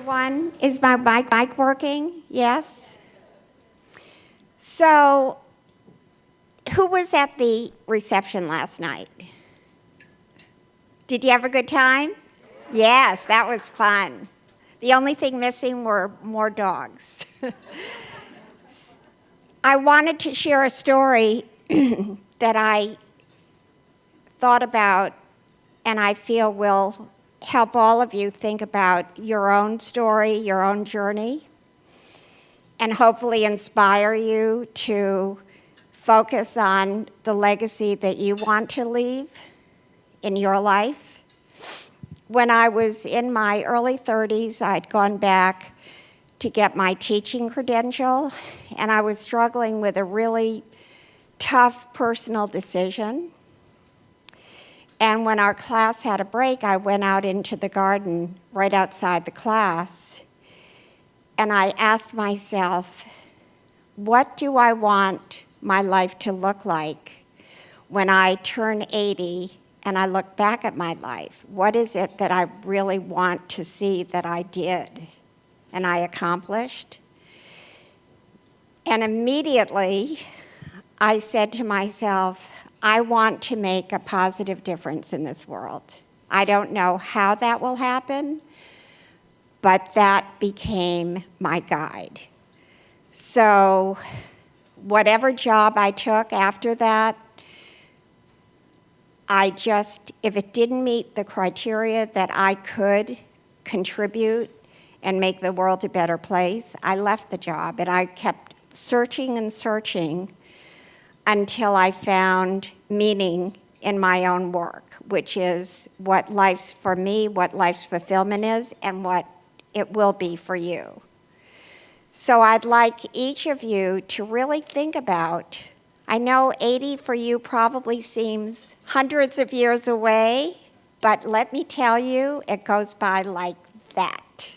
everyone. Is my mic working? Yes? So, who was at the reception last night? Did you have a good time? Yes, that was fun. The only thing missing were more dogs. I wanted to share a story that I thought about and I feel will help all of you think about your own story, your own journey, and hopefully inspire you to focus on the legacy that you want to leave in your life. When I was in my early 30s, I'd gone back to get my teaching credential, and I was struggling with a really tough personal decision. And when our class had a break, I went out into the garden right outside the class, and I asked myself, what do I want my life to look like when I turn 80 and I look back at my life? What is it that I really want to see that I did and I accomplished? And immediately, I said to myself, I want to make a positive difference in this world. I don't know how that will happen, but that became my guide. So whatever job I took after that, if it didn't meet the criteria that I could contribute and make the world a better place, I left the job, and I kept searching and searching until I found meaning in my own work, which is what life's for me, what life's fulfillment is, and what it will be for you. So I'd like each of you to really think about, I know 80 for you probably seems hundreds of years away, but let me tell you, it goes by like that.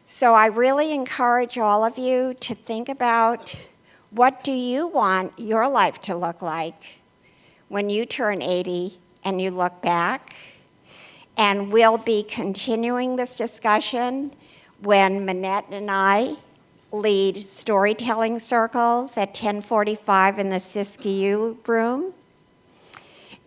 So I really encourage all of you to think about, what do you want your life to look like when you turn 80 and you look back? And we'll be continuing this discussion when Minette and I lead storytelling circles at 10:45 in the Siskiyou room.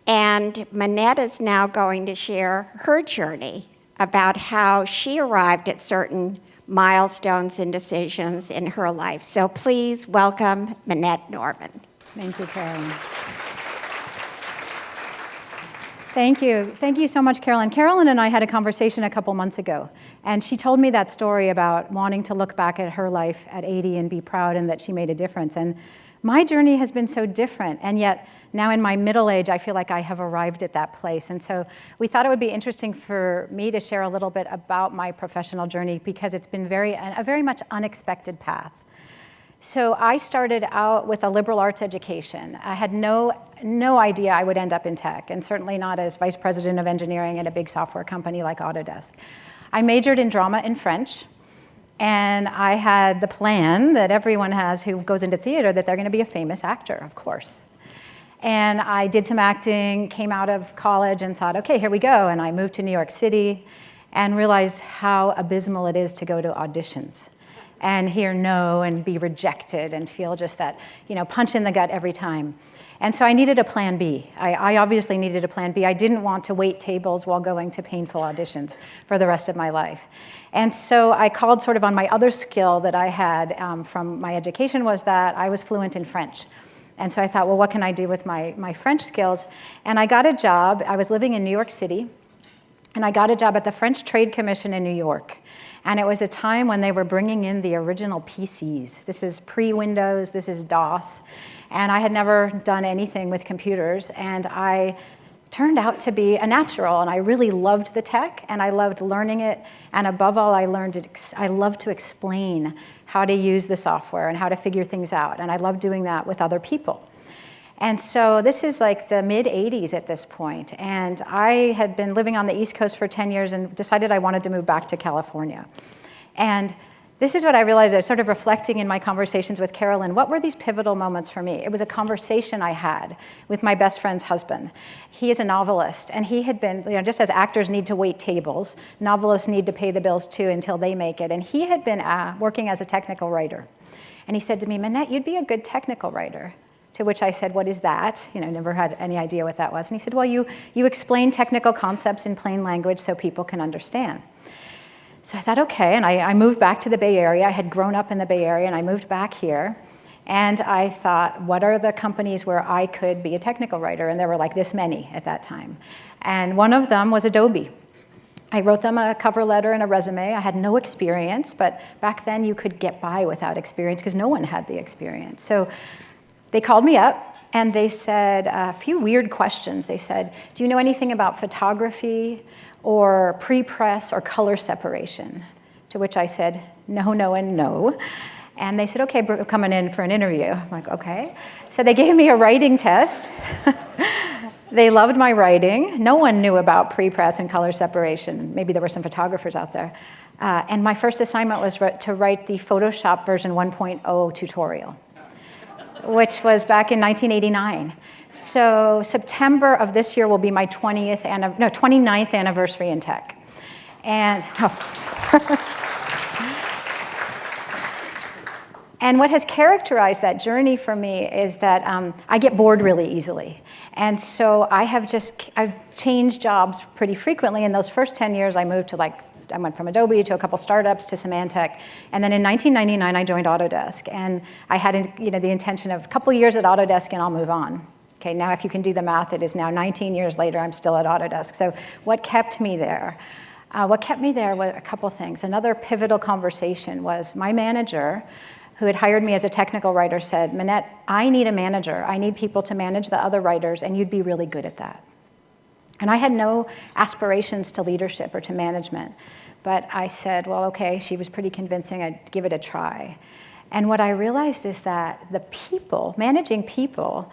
And Minette is now going to share her journey about how she arrived at certain milestones and decisions in her life. So please welcome Minette Norman. Thank you, Carolyn. Thank you. Thank you so much, Carolyn. Carolyn and I had a conversation a couple months ago, and she told me that story about wanting to look back at her life at 80 and be proud and that she made a difference. And my journey has been so different, and yet now in my middle age, I feel like I have arrived at that place. And so we thought it would be interesting for me to share a little bit about my professional journey, because it's been a very much unexpected path. So I started out with a liberal arts education. I had no idea I would end up in tech, and certainly not as vice president of engineering at a big software company like Autodesk. I majored in drama and French, and I had the plan that everyone has who goes into theater, that they're going to be a famous actor, of course. And I did some acting, came out of college and thought, okay, here we go. And I moved to New York City and realized how abysmal it is to go to auditions and hear no and be rejected and feel just that, punch in the gut every time. And so I needed a plan B. I obviously needed a plan B. I didn't want to wait tables while going to painful auditions for the rest of my life. And so I called sort of on my other skill that I had from my education, was that I was fluent in French. And so I thought, well, what can I do with my French skills? And I got a job. I was living in New York City, and I got a job at the French Trade Commission in New York. And it was a time when they were bringing in the original PCs. This is pre-Windows, this is DOS. And I had never done anything with computers, and I turned out to be a natural, and I really loved the tech, and I loved learning it, and above all, I loved to explain how to use the software and how to figure things out, and I loved doing that with other people. And so this is like the mid-'80s at this point, and I had been living on the East Coast for 10 years and decided I wanted to move back to California. And this is what I realized. I was sort of reflecting in my conversations with Carolyn. What were these pivotal moments for me? It was a conversation I had with my best friend's husband. He is a novelist, and he had been, just as actors need to wait tables, novelists need to pay the bills too until they make it. And he had been working as a technical writer. And he said to me, Minette, you'd be a good technical writer. To which I said, what is that? Never had any idea what that was. And he said, well, you explain technical concepts in plain language so people can understand. So I thought, okay, and I moved back to the Bay Area. I had grown up in the Bay Area, and I moved back here. And I thought, what are the companies where I could be a technical writer? And there were like this many at that time. And one of them was Adobe. I wrote them a cover letter and a resume. I had no experience, but back then you could get by without experience because no one had the experience. So they called me up, and they said a few weird questions. They said, do you know anything about photography or pre-press or color separation? To which I said, no, no, and no. And they said, okay, we're coming in for an interview. I'm like, okay. So they gave me a writing test. They loved my writing. No one knew about pre-press and color separation. Maybe there were some photographers out there. And my first assignment was to write the Photoshop version 1.0 tutorial, which was back in 1989. So September of this year will be my 29th anniversary in tech. And, and what has characterized that journey for me is that I get bored really easily. And so I've changed jobs pretty frequently. In those first 10 years, I moved to I went from Adobe to a couple startups to Symantec. And then in 1999, I joined Autodesk. And I had the intention of a couple years at Autodesk and I'll move on. Okay, now if you can do the math, it is now 19 years later, I'm still at Autodesk. So what kept me there? What kept me there were a couple things. Another pivotal conversation was my manager, who had hired me as a technical writer, said, Minette, I need a manager. I need people to manage the other writers, and you'd be really good at that. And I had no aspirations to leadership or to management. But I said, well, okay, she was pretty convincing, I'd give it a try. And what I realized is that managing people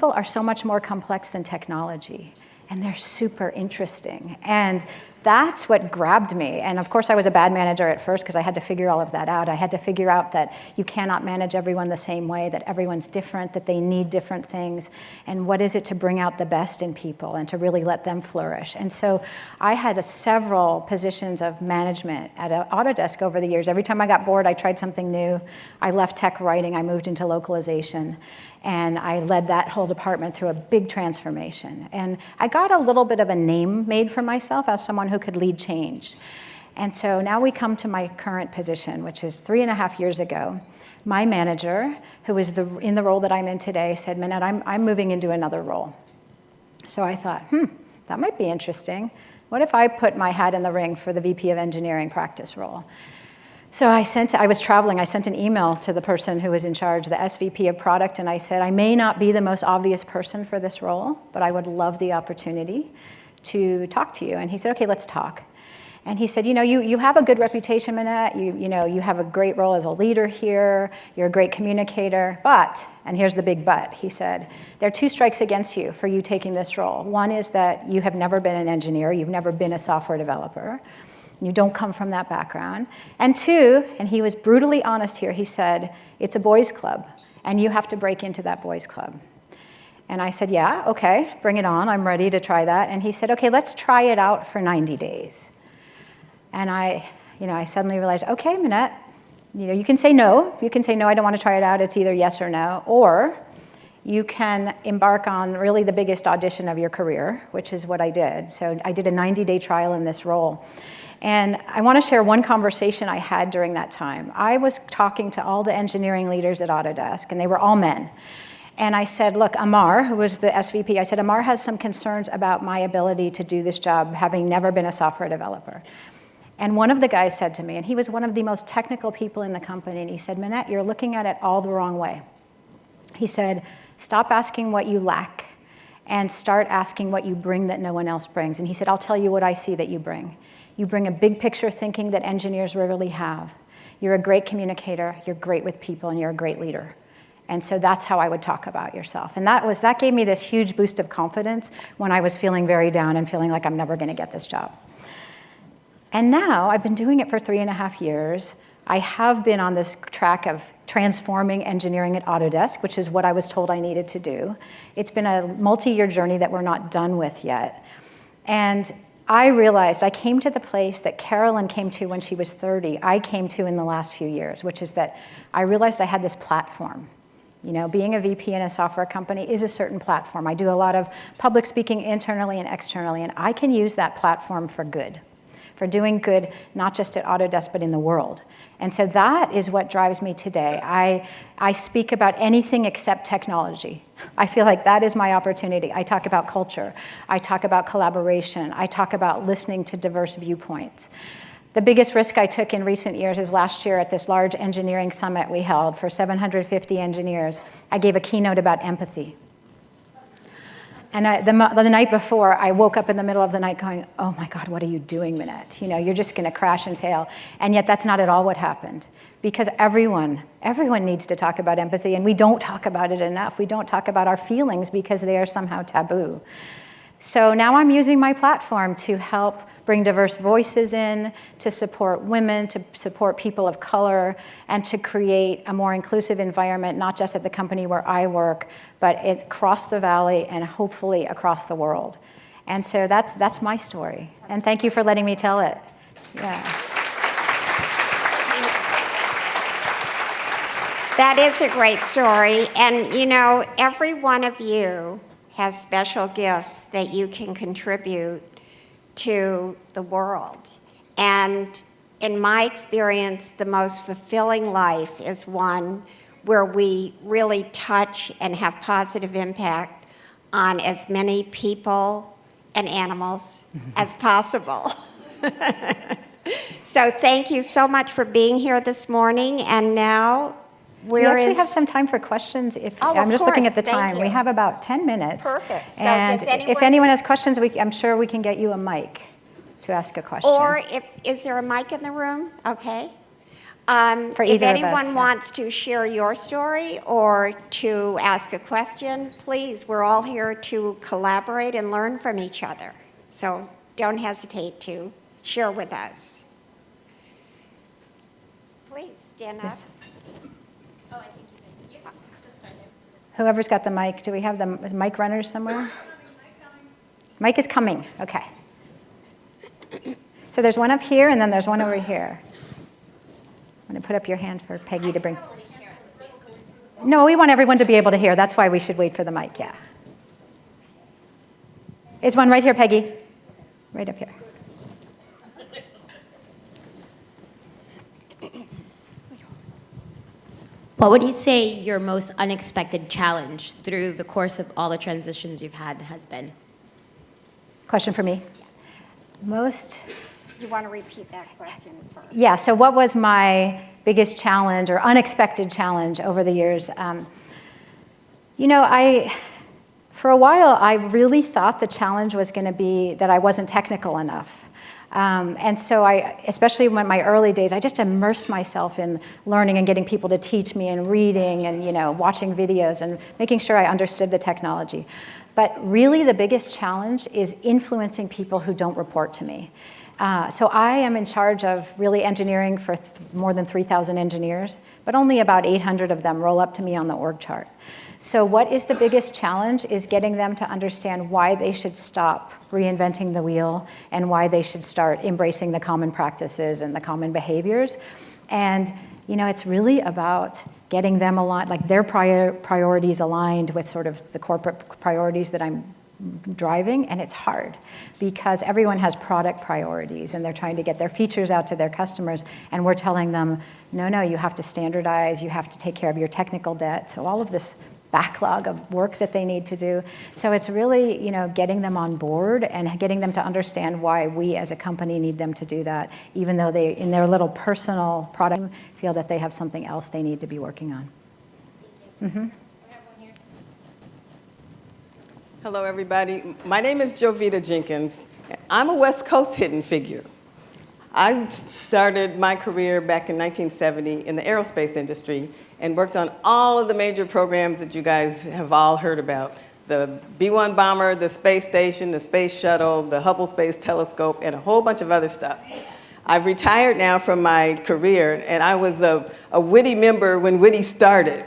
are so much more complex than technology, and they're super interesting. And that's what grabbed me. And of course, I was a bad manager at first because I had to figure all of that out. I had to figure out that you cannot manage everyone the same way, that everyone's different, that they need different things, and what is it to bring out the best in people and to really let them flourish. And so I had several positions of management at Autodesk over the years. Every time I got bored, I tried something new. I left tech writing, I moved into localization. And I led that whole department through a big transformation. And I got a little bit of a name made for myself as someone who could lead change. And so now we come to my current position, which is 3.5 years ago. My manager, who is in the role that I'm in today, said, Minette, I'm moving into another role. So I thought, that might be interesting. What if I put my hat in the ring for the VP of Engineering practice role? So I was traveling, I sent an email to the person who was in charge, the SVP of product, and I said, I may not be the most obvious person for this role, but I would love the opportunity to talk to you. And he said, okay, let's talk. And he said, you have a good reputation, Minette. You have a great role as a leader here. You're a great communicator. But, and here's the big but, he said, there are 2 strikes against you for you taking this role. One is that you have never been an engineer. You've never been a software developer. You don't come from that background. And 2, and he was brutally honest here, he said, it's a boys' club, and you have to break into that boys' club. And I said, yeah, okay, bring it on. I'm ready to try that. And he said, okay, let's try it out for 90 days. And I suddenly realized, okay, Minette, you can say no. You can say, no, I don't want to try it out. It's either yes or no. Or you can embark on really the biggest audition of your career, which is what I did. So I did a 90-day trial in this role. And I want to share one conversation I had during that time. I was talking to all the engineering leaders at Autodesk, and they were all men. And I said, look, Amar, who was the SVP, I said, Amar has some concerns about my ability to do this job, having never been a software developer. And one of the guys said to me, and he was one of the most technical people in the company, and he said, Minette, you're looking at it all the wrong way. He said, stop asking what you lack and start asking what you bring that no one else brings. And he said, I'll tell you what I see that you bring. You bring a big picture thinking that engineers rarely have. You're a great communicator, you're great with people, and you're a great leader. And so that's how I would talk about yourself. And that gave me this huge boost of confidence when I was feeling very down and feeling like I'm never going to get this job. And now I've been doing it for 3.5 years. I have been on this track of transforming engineering at Autodesk, which is what I was told I needed to do. It's been a multi-year journey that we're not done with yet. And I realized I came to the place that Carolyn came to when she was 30, I came to in the last few years, which is that I realized I had this platform. You know, being a VP in a software company is a certain platform. I do a lot of public speaking internally and externally, and I can use that platform for good, for doing good, not just at Autodesk, but in the world. And so that is what drives me today. I speak about anything except technology. I feel like that is my opportunity. I talk about culture. I talk about collaboration. I talk about listening to diverse viewpoints. The biggest risk I took in recent years is last year at this large engineering summit we held for 750 engineers. I gave a keynote about empathy. And the night before, I woke up in the middle of the night going, oh my God, what are you doing, Minette? You know, you're just gonna crash and fail. And yet that's not at all what happened. Because everyone needs to talk about empathy, and we don't talk about it enough. We don't talk about our feelings because they are somehow taboo. So now I'm using my platform to help bring diverse voices in, to support women, to support people of color, and to create a more inclusive environment, not just at the company where I work, but across the valley and hopefully across the world. And so that's my story. And thank you for letting me tell it. Yeah. That is a great story. And you know, every one of you has special gifts that you can contribute to the world. And in my experience, the most fulfilling life is one where we really touch and have positive impact on as many people and animals as possible. So thank you so much for being here this morning. And now, we actually have some time for questions. I'm just looking at the time. We have about 10 minutes. Perfect. So and if anyone has questions, I'm sure we can get you a mic to ask a question. Or is there a mic in the room? Okay. For if either anyone of us, wants to share your story or to ask a question, please, we're all here to collaborate and learn from each other. So don't hesitate to share with us. Please stand up. Yes. Whoever's got the mic, do we have the mic runners somewhere? Mic is coming, okay. So there's one up here and then there's one over here. I'm gonna put up your hand for Peggy to bring. No, we want everyone to be able to hear. That's why we should wait for the mic, yeah. There's one right here, Peggy. Right up here. What would you say your most unexpected challenge through the course of all the transitions you've had has been? Question for me? Most. You want to repeat that question first? Yeah, so what was my biggest challenge or unexpected challenge over the years? You know, for a while, I really thought the challenge was going to be that I wasn't technical enough. And so especially in my early days, I just immersed myself in learning and getting people to teach me and reading and, you know, watching videos and making sure I understood the technology. But really the biggest challenge is influencing people who don't report to me. So I am in charge of really engineering for more than 3,000 engineers, but only about 800 of them roll up to me on the org chart. So what is the biggest challenge is getting them to understand why they should stop reinventing the wheel and why they should start embracing the common practices and the common behaviors. And you know, it's really about getting them aligned, like their priorities aligned with sort of the corporate priorities that I'm driving, and it's hard because everyone has product priorities and they're trying to get their features out to their customers, and we're telling them, no, you have to standardize, you have to take care of your technical debt. So all of this backlog of work that they need to do. So it's really, you know, getting them on board and getting them to understand why we as a company need them to do that, even though they, in their little personal product, feel that they have something else they need to be working on. Mm-hmm. Hello, everybody. My name is Jovita Jenkins. I'm a West Coast hidden figure. I started my career back in 1970 in the aerospace industry and worked on all of the major programs that you guys have all heard about. The B-1 bomber, the space station, the space shuttle, the Hubble Space Telescope, and a whole bunch of other stuff. I've retired now from my career, and I was a WITI member when WITI started.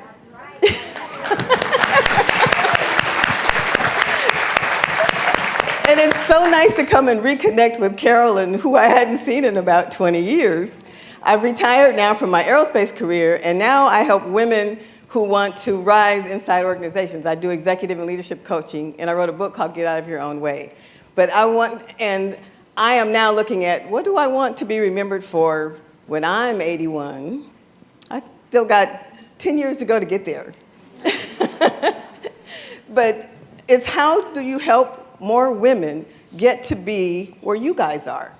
And it's so nice to come and reconnect with Carolyn, who I hadn't seen in about 20 years. I've retired now from my aerospace career, and now I help women who want to rise inside organizations. I do executive and leadership coaching, and I wrote a book called Get Out of Your Own Way. But I am now looking at, what do I want to be remembered for when I'm 81? I still got 10 years to go to get there. But it's how do you help more women get to be where you guys are?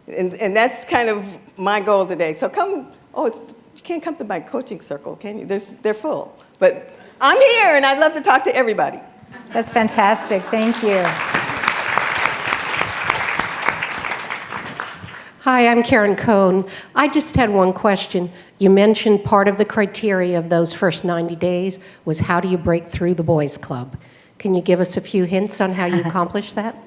And that's kind of my goal today. So come, you can't come to my coaching circle, can you? They're full. But I'm here, and I'd love to talk to everybody. That's fantastic. Thank you. Hi, I'm Karen Cohn. I just had one question. You mentioned part of the criteria of those first 90 days was how do you break through the boys' club? Can you give us a few hints on how you accomplished that?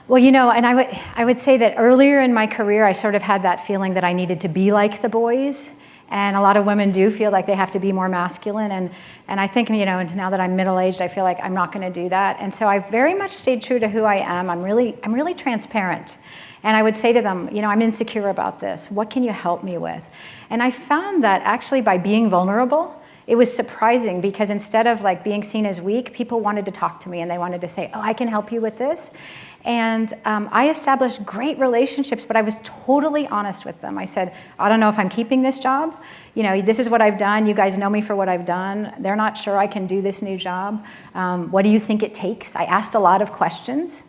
Well, and I would say that earlier in my career, I sort of had that feeling that I needed to be like the boys. And a lot of women do feel like they have to be more masculine. And I think, now that I'm middle-aged, I feel like I'm not going to do that. And so I very much stayed true to who I am. I'm really transparent. And I would say to them, I'm insecure about this. What can you help me with? And I found that actually by being vulnerable, it was surprising because instead of being seen as weak, people wanted to talk to me and they wanted to say, I can help you with this. And I established great relationships, but I was totally honest with them. I said, I don't know if I'm keeping this job. This is what I've done. You guys know me for what I've done. They're not sure I can do this new job. What do you think it takes? I asked a lot of questions.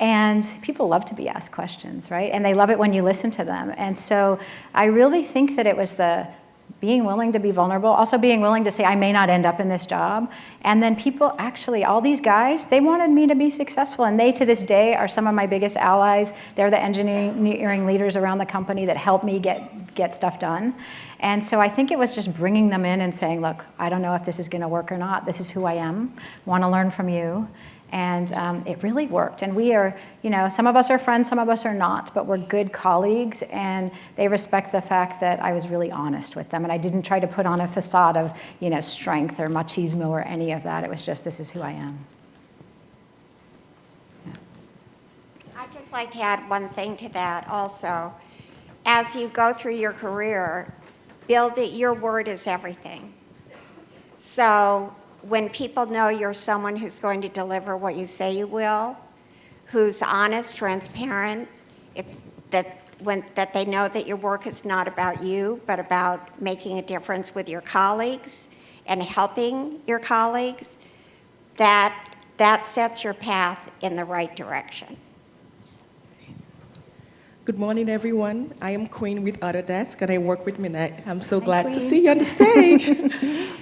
And people love to be asked questions, right? And they love it when you listen to them. And so I really think that it was the being willing to be vulnerable, also being willing to say, I may not end up in this job. And then people actually, all these guys, they wanted me to be successful. And they, to this day, are some of my biggest allies. They're the engineering leaders around the company that help me get stuff done. And so I think it was just bringing them in and saying, look, I don't know if this is going to work or not. This is who I am. Want to learn from you. And it really worked. And we are, some of us are friends, some of us are not, but we're good colleagues, and they respect the fact that I was really honest with them. And I didn't try to put on a facade of, strength or machismo or any of that. It was just, this is who I am. Yeah. I'd just like to add one thing to that also. As you go through your career, build it, your word is everything. So when people know you're someone who's going to deliver what you say you will, who's honest, transparent, that they know that your work is not about you, but about making a difference with your colleagues and helping your colleagues, that sets your path in the right direction. Good morning, everyone. I am Queen with Autodesk, and I work with Minette. I'm so glad Queen. to see you on the stage.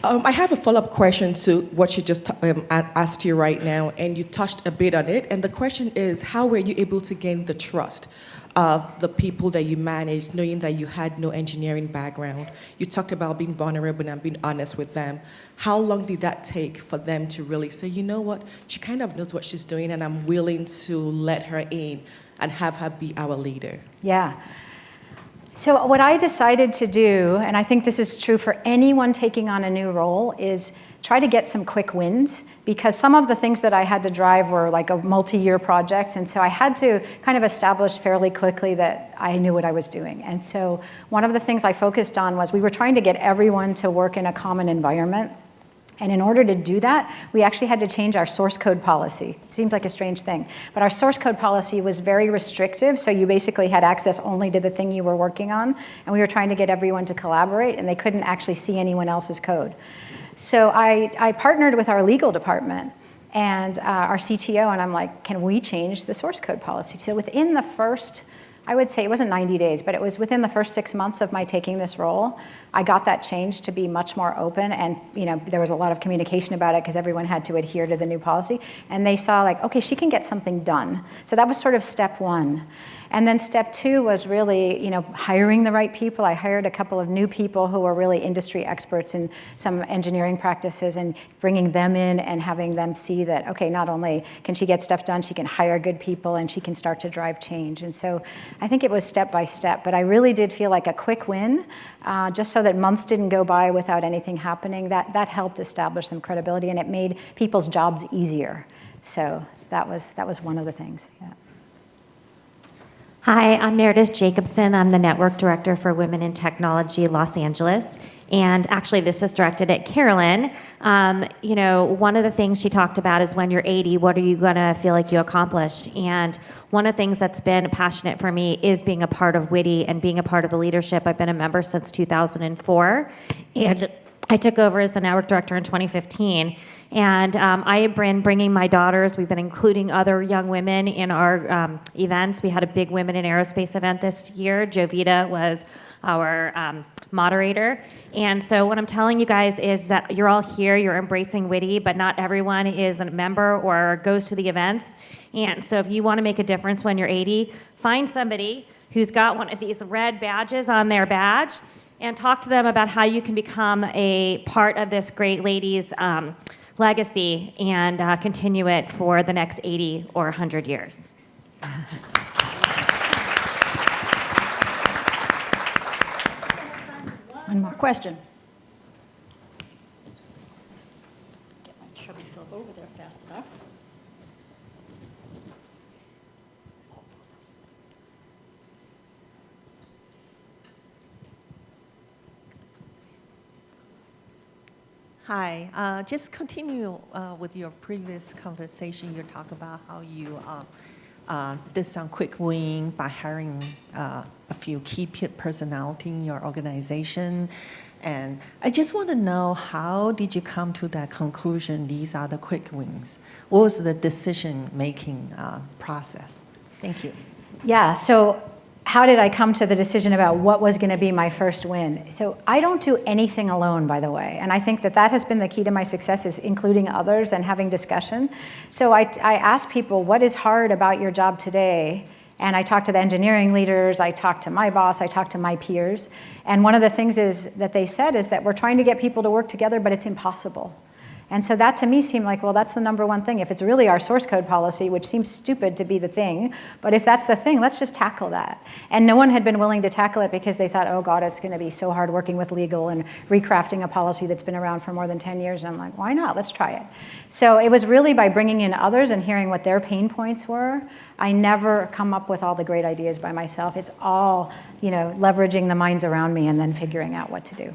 I have a follow-up question to what you just asked you right now, and you touched a bit on it. And the question is, how were you able to gain the trust of the people that you managed, knowing that you had no engineering background? You talked about being vulnerable and being honest with them. How long did that take for them to really say, you know what, she kind of knows what she's doing, and I'm willing to let her in and have her be our leader? Yeah. So what I decided to do, and I think this is true for anyone taking on a new role, is try to get some quick wins, because some of the things that I had to drive were like a multi-year project, and so I had to kind of establish fairly quickly that I knew what I was doing. And so one of the things I focused on was we were trying to get everyone to work in a common environment. And in order to do that, we actually had to change our source code policy. It seems like a strange thing, but our source code policy was very restrictive, so you basically had access only to the thing you were working on, and we were trying to get everyone to collaborate, and they couldn't actually see anyone else's code. So I partnered with our legal department and our CTO, and I'm like, can we change the source code policy? So within the first, I would say it wasn't 90 days, but it was within the first 6 months of my taking this role, I got that changed to be much more open, and there was a lot of communication about it because everyone had to adhere to the new policy, and they saw like, okay, she can get something done. So that was sort of step one. And then step 2 was really, hiring the right people. I hired a couple of new people who were really industry experts in some engineering practices and bringing them in and having them see that, okay, not only can she get stuff done, she can hire good people and she can start to drive change. And so I think it was step by step, but I really did feel like a quick win, just so that months didn't go by without anything happening. That helped establish some credibility, and it made people's jobs easier. So that was one of the things, yeah. Hi, I'm Meredith Jacobson. I'm the Network Director for Women in Technology Los Angeles. And actually, this is directed at Carolyn. One of the things she talked about is when you're 80, what are you going to feel like you accomplished? And one of the things that's been passionate for me is being a part of WITI and being a part of the leadership. I've been a member since 2004. And I took over as the Network Director in 2015. And I have been bringing my daughters. We've been including other young women in our events. We had a big Women in Aerospace event this year. Jovita was our moderator. And so what I'm telling you guys is that you're all here, you're embracing WITI, but not everyone is a member or goes to the events. And so if you want to make a difference when you're 80, find somebody who's got one of these red badges on their badge and talk to them about how you can become a part of this great ladies' legacy and continue it for the next 80 or 100 years. One more question. Get my chubby self over there fast enough. Hi, just continue with your previous conversation. You talk about how you did some quick win by hiring a few key personality in your organization. And I just want to know, how did you come to that conclusion these are the quick wins? What was the decision-making process? Thank you. Yeah, so how did I come to the decision about what was going to be my first win? So I don't do anything alone, by the way, and I think that has been the key to my success, is including others and having discussion. So I ask people, what is hard about your job today? And I talk to the engineering leaders, I talk to my boss, I talk to my peers. And one of the things that they said is that we're trying to get people to work together, but it's impossible. And so that to me seemed like, well, that's the number one thing. If it's really our source code policy, which seems stupid to be the thing, but if that's the thing, let's just tackle that. And no one had been willing to tackle it because they thought, oh God, it's going to be so hard working with legal and recrafting a policy that's been around for more than 10 years. And I'm like, why not? Let's try it. So it was really by bringing in others and hearing what their pain points were. I never come up with all the great ideas by myself. It's all, leveraging the minds around me and then figuring out what to do.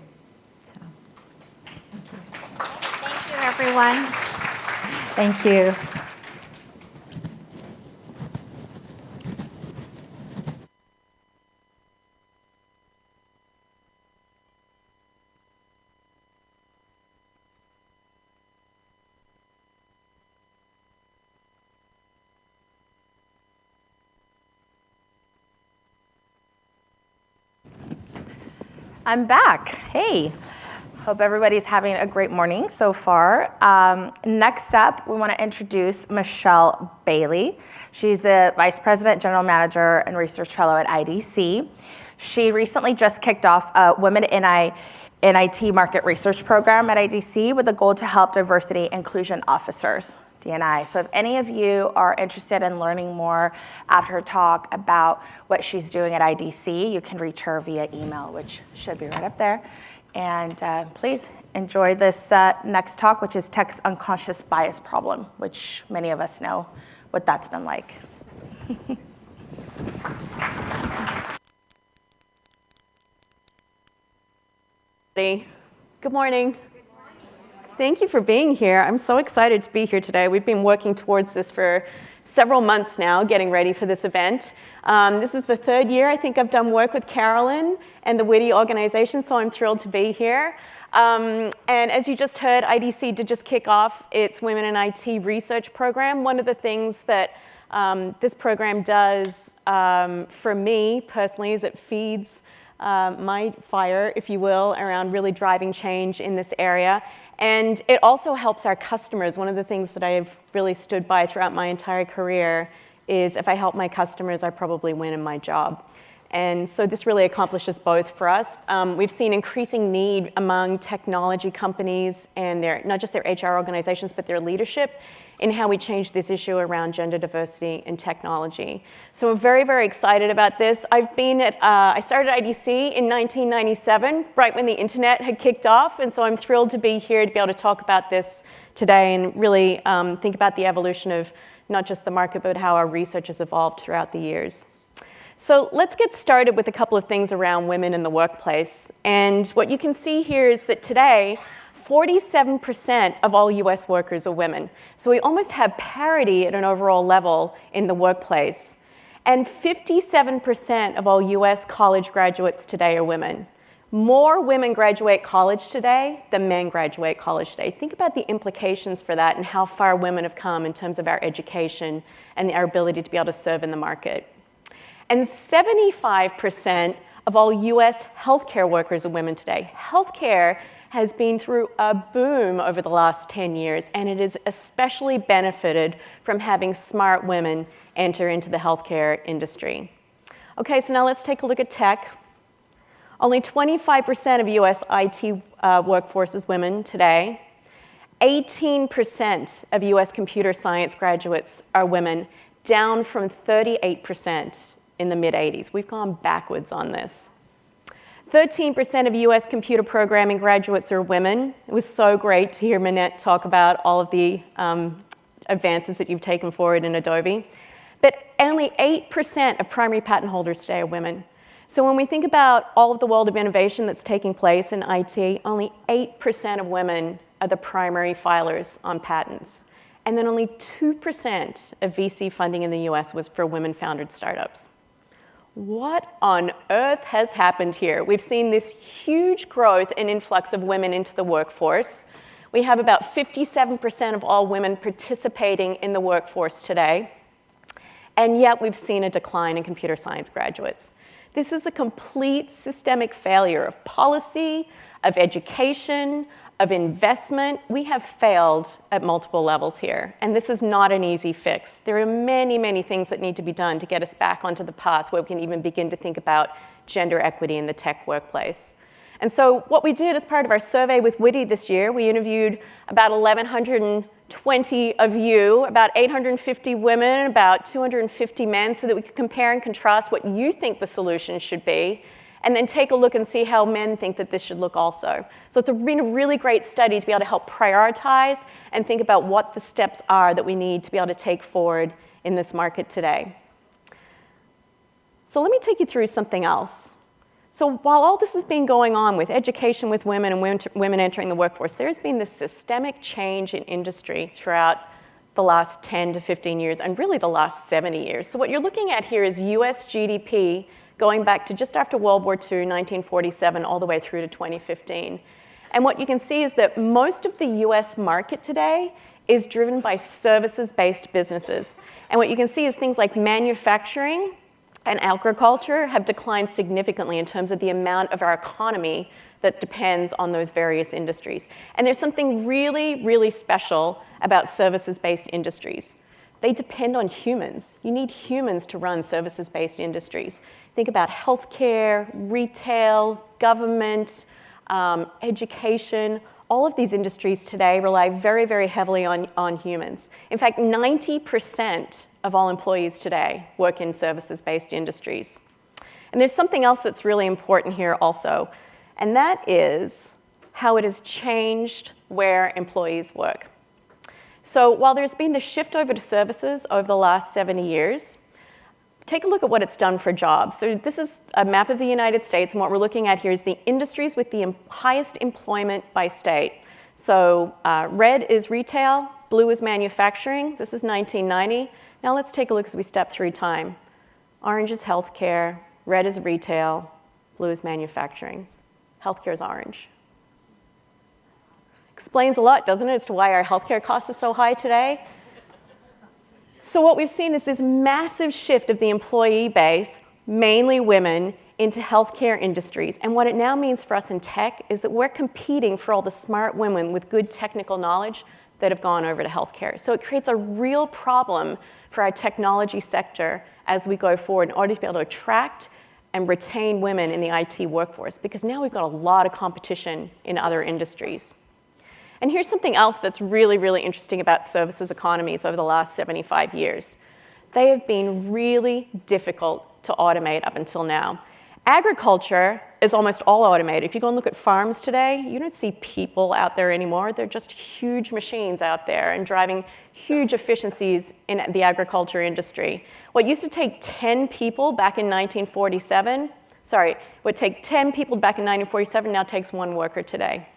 Everyone. Thank you. I'm back. Hey. Hope everybody's having a great morning so far. Next up, we want to introduce Michelle Bailey. She's the Vice President, General Manager, and Research Fellow at IDC. She recently just kicked off a Women in IT Market Research Program at IDC with the goal to help diversity inclusion officers, D&I. So if any of you are interested in learning more after her talk about what she's doing at IDC, you can reach her via email, which should be right up there. And please enjoy this next talk, which is Tech's unconscious bias problem, which many of us know what that's been like. Good morning. Thank you for being here. I'm so excited to be here today. We've been working towards this for several months now, getting ready for this event. This is the third year I think I've done work with Carolyn and the WITI organization, so I'm thrilled to be here. And as you just heard, IDC did just kick off its Women in IT research program. One of the things that this program does for me personally is it feeds my fire, if you will, around really driving change in this area. And it also helps our customers. One of the things that I've really stood by throughout my entire career is if I help my customers, I probably win in my job. And so this really accomplishes both for us. We've seen increasing need among technology companies and not just their HR organizations, but their leadership in how we change this issue around gender diversity in technology. So we're very, very excited about this. I started at IDC in 1997, right when the internet had kicked off, and so I'm thrilled to be here to be able to talk about this today and really think about the evolution of not just the market, but how our research has evolved throughout the years. So let's get started with a couple of things around women in the workplace. And what you can see here is that today, 47% of all US workers are women. So we almost have parity at an overall level in the workplace. And 57% of all US college graduates today are women. More women graduate college today than men graduate college today. Think about the implications for that and how far women have come in terms of our education and our ability to be able to serve in the market. And 75% of all US healthcare workers are women today. Healthcare has been through a boom over the last 10 years, and it has especially benefited from having smart women enter into the healthcare industry. Okay, so now let's take a look at tech. Only 25% of US IT workforce is women today. 18% of US computer science graduates are women, down from 38% in the mid-'80s. We've gone backwards on this. 13% of US computer programming graduates are women. It was so great to hear Minette talk about all of the advances that you've taken forward in Adobe. But only 8% of primary patent holders today are women. So when we think about all of the world of innovation that's taking place in IT, only 8% of women are the primary filers on patents. And then only 2% of VC funding in the US was for women-founded startups. What on earth has happened here? We've seen this huge growth and influx of women into the workforce. We have about 57% of all women participating in the workforce today. And yet we've seen a decline in computer science graduates. This is a complete systemic failure of policy, of education, of investment. We have failed at multiple levels here, and this is not an easy fix. There are many, many things that need to be done to get us back onto the path where we can even begin to think about gender equity in the tech workplace. And so what we did as part of our survey with WITI this year, we interviewed about 1,120 of you, about 850 women, about 250 men, so that we could compare and contrast what you think the solution should be, and then take a look and see how men think that this should look also. So it's been a really great study to be able to help prioritize and think about what the steps are that we need to be able to take forward in this market today. So let me take you through something else. So while all this has been going on with education with women and women entering the workforce, there's been this systemic change in industry throughout the last 10 to 15 years, and really the last 70 years. So what you're looking at here is US GDP going back to just after World War II, 1947, all the way through to 2015. And what you can see is that most of the US market today is driven by services-based businesses. And what you can see is things like manufacturing and agriculture have declined significantly in terms of the amount of our economy that depends on those various industries. And there's something really, really special about services-based industries. They depend on humans. You need humans to run services-based industries. Think about healthcare, retail, government, education. All of these industries today rely very, very heavily on humans. In fact, 90% of all employees today work in services-based industries. And there's something else that's really important here also, and that is how it has changed where employees work. So while there's been the shift over to services over the last 70 years, take a look at what it's done for jobs. So this is a map of the United States, and what we're looking at here is the industries with the highest employment by state. So red is retail, blue is manufacturing. This is 1990. Now let's take a look as we step through time. Orange is healthcare, red is retail, blue is manufacturing. Healthcare is orange. Explains a lot, doesn't it, as to why our healthcare costs are so high today? So what we've seen is this massive shift of the employee base, mainly women, into healthcare industries. And what it now means for us in tech is that we're competing for all the smart women with good technical knowledge that have gone over to healthcare. So it creates a real problem for our technology sector as we go forward in order to be able to attract and retain women in the IT workforce, because now we've got a lot of competition in other industries. And here's something else that's really, really interesting about services economies over the last 75 years. They have been really difficult to automate up until now. Agriculture is almost all automated. If you go and look at farms today, you don't see people out there anymore. They're just huge machines out there and driving huge efficiencies in the agriculture industry. What used to take 10 people back in 1947, would take 10 people back in 1947 now takes 1 worker today.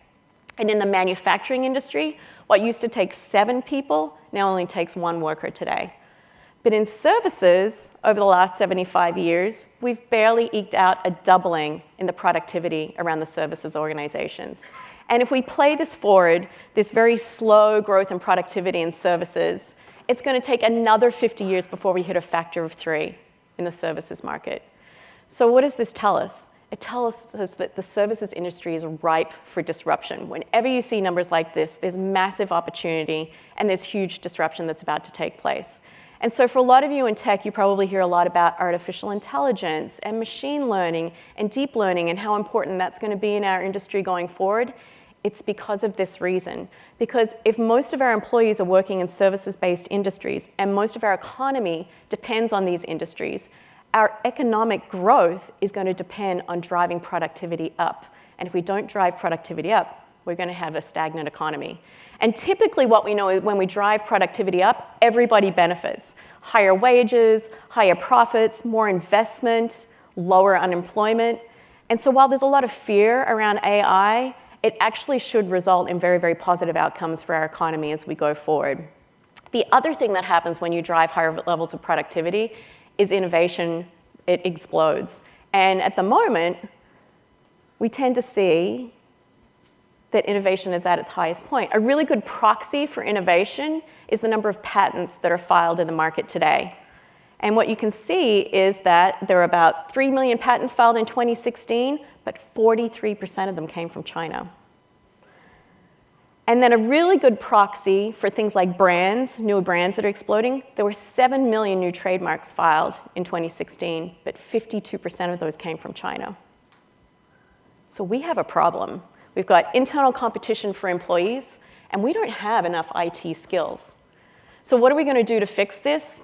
And in the manufacturing industry, what used to take 7 people now only takes 1 worker today. But in services, over the last 75 years, we've barely eked out a doubling in the productivity around the services organizations. And if we play this forward, this very slow growth in productivity in services, it's going to take another 50 years before we hit a factor of 3 in the services market. So what does this tell us? It tells us that the services industry is ripe for disruption. Whenever you see numbers like this, there's massive opportunity and there's huge disruption that's about to take place. And so for a lot of you in tech, you probably hear a lot about artificial intelligence and machine learning and deep learning and how important that's going to be in our industry going forward. It's because of this reason. Because if most of our employees are working in services-based industries and most of our economy depends on these industries, our economic growth is going to depend on driving productivity up. And if we don't drive productivity up, we're going to have a stagnant economy. And typically what we know is when we drive productivity up, everybody benefits. Higher wages, higher profits, more investment, lower unemployment. And so while there's a lot of fear around AI, it actually should result in very, very positive outcomes for our economy as we go forward. The other thing that happens when you drive higher levels of productivity is innovation. It explodes. And at the moment, we tend to see that innovation is at its highest point. A really good proxy for innovation is the number of patents that are filed in the market today. And what you can see is that there are about 3 million patents filed in 2016, but 43% of them came from China. And then a really good proxy for things like brands, new brands that are exploding, there were 7 million new trademarks filed in 2016, but 52% of those came from China. So we have a problem. We've got internal competition for employees, and we don't have enough IT skills. So what are we going to do to fix this?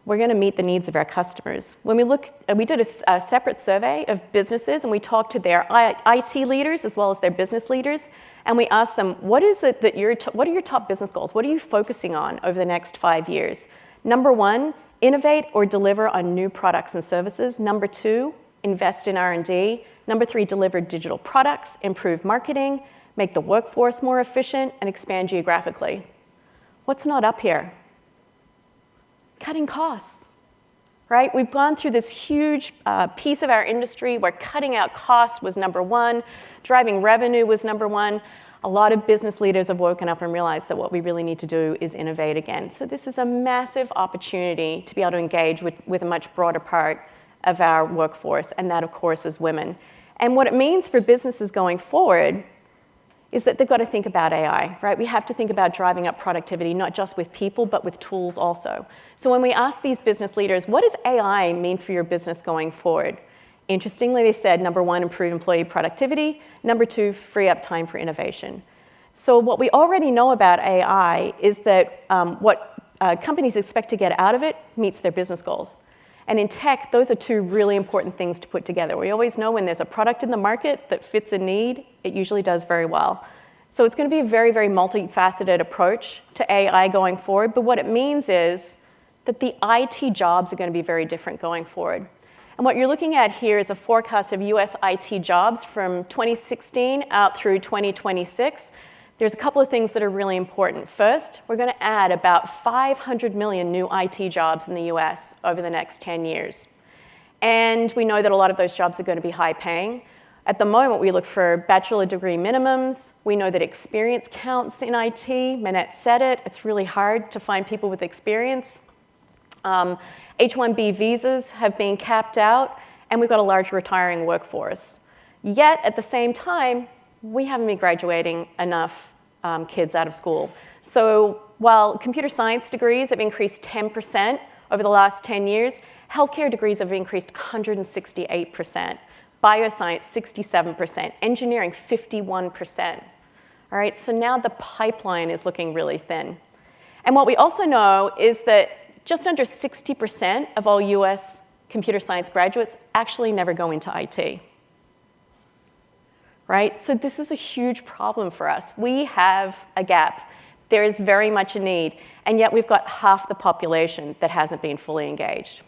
We're going to meet the needs of our customers. When we did a separate survey of businesses, and we talked to their IT leaders as well as their business leaders, and we asked them, what are your top business goals? What are you focusing on over the next 5 years? Number 1, innovate or deliver on new products and services. Number 2, invest in R&D. Number 3, deliver digital products, improve marketing, make the workforce more efficient, and expand geographically. What's not up here? Cutting costs, right? We've gone through this huge piece of our industry where cutting out costs was number 1, driving revenue was number 1. A lot of business leaders have woken up and realized that what we really need to do is innovate again. So this is a massive opportunity to be able to engage with a much broader part of our workforce, and that, of course, is women. And what it means for businesses going forward is that they've got to think about AI, right? We have to think about driving up productivity, not just with people, but with tools also. So when we ask these business leaders, what does AI mean for your business going forward? Interestingly, they said, number 1, improve employee productivity. Number 2, free up time for innovation. So what we already know about AI is that what companies expect to get out of it meets their business goals. And in tech, those are 2 really important things to put together. We always know when there's a product in the market that fits a need, it usually does very well. So it's going to be a very, very multifaceted approach to AI going forward. But what it means is that the IT jobs are going to be very different going forward. And what you're looking at here is a forecast of US IT jobs from 2016 out through 2026. There's a couple of things that are really important. First, we're going to add about 500 million new IT jobs in the US over the next 10 years. And we know that a lot of those jobs are going to be high paying. At the moment, we look for bachelor degree minimums. We know that experience counts in IT. Minette said it. It's really hard to find people with experience. H-1B visas have been capped out, and we've got a large retiring workforce. Yet, at the same time, we haven't been graduating enough kids out of school. So while computer science degrees have increased 10% over the last 10 years, healthcare degrees have increased 168%, bioscience 67%, engineering 51%. All right, so now the pipeline is looking really thin. And what we also know is that just under 60% of all US computer science graduates actually never go into IT. Right? So this is a huge problem for us. We have a gap. There is very much a need, and yet we've got half the population that hasn't been fully engaged.